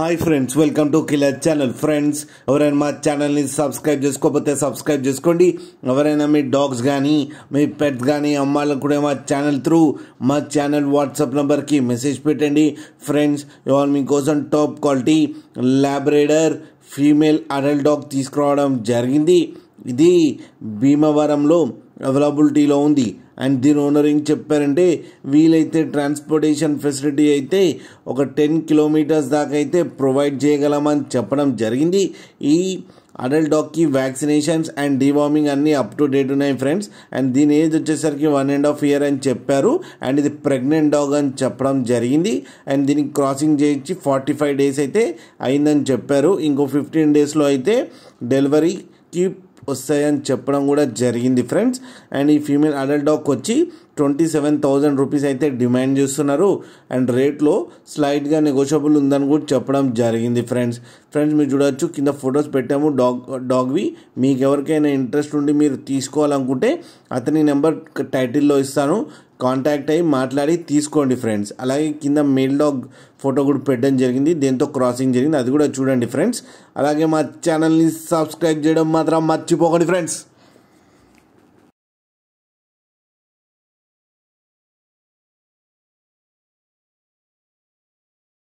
Hi friends, welcome to killer channel. Friends, ఎవరైనా మా ఛానల్ని సబ్స్క్రైబ్ చేసుకోకపోతే సబ్స్క్రైబ్ చేసుకోండి. ఎవరైనా మీ డాగ్స్ కానీ మీ పెట్స్ కానీ అమ్మాలనుకుంటే మా ఛానల్ త్రూ మా ఛానల్ వాట్సాప్ నెంబర్కి మెసేజ్ పెట్టండి. ఫ్రెండ్స్, ఇవాళ మీకోసం top quality Labrador female adult dog తీసుకురావడం జరిగింది. ఇది భీమవరంలో అవైలబిలిటీలో ఉంది. అండ్ దీని ఓనర్ ఏం చెప్పారంటే, వీలైతే ట్రాన్స్పోర్టేషన్ ఫెసిలిటీ అయితే ఒక 10 కిలోమీటర్స్ దాకా అయితే ప్రొవైడ్ చేయగలమని చెప్పడం జరిగింది. ఈ అడల్ట్ డాగ్కి వ్యాక్సినేషన్స్ అండ్ డివార్మింగ్ అన్నీ అప్ టు డేట్ ఉన్నాయి ఫ్రెండ్స్. అండ్ దీని ఏజ్ వచ్చేసరికి 1.5 years అని చెప్పారు. అండ్ ఇది ప్రెగ్నెంట్ డాగ్ అని చెప్పడం జరిగింది. అండ్ దీనికి క్రాసింగ్ చేయించి 45 days అయితే అయిందని చెప్పారు. ఇంకో 15 daysలో అయితే డెలివరీకి వస్తాయని చెప్పడం కూడా జరిగింది ఫ్రెండ్స్. అండ్ ఈ ఫీమేల్ అడల్ట్ డాగ్ వచ్చి 27,000 రూపీస్ అయితే డిమాండ్ చేస్తున్నారు. అండ్ రేట్లో స్లైడ్గా నెగోషియబుల్ ఉందని కూడా చెప్పడం జరిగింది ఫ్రెండ్స్. మీరు చూడవచ్చు, కింద ఫొటోస్ పెట్టాము డాగ్వి. మీకు ఎవరికైనా ఇంట్రెస్ట్ ఉండి మీరు తీసుకోవాలనుకుంటే అతని నెంబర్ టైటిల్లో ఇస్తాను, కాంటాక్ట్ అయ్యి మాట్లాడి తీసుకోండి ఫ్రెండ్స్. అలాగే కింద మేల్ డాగ్ ఫోటో కూడా పెట్టడం జరిగింది, దేంతో క్రాసింగ్ జరిగింది, అది కూడా చూడండి ఫ్రెండ్స్. అలాగే మా ఛానల్ని సబ్స్క్రైబ్ చేయడం మాత్రం మర్చిపోకండి ఫ్రెండ్స్.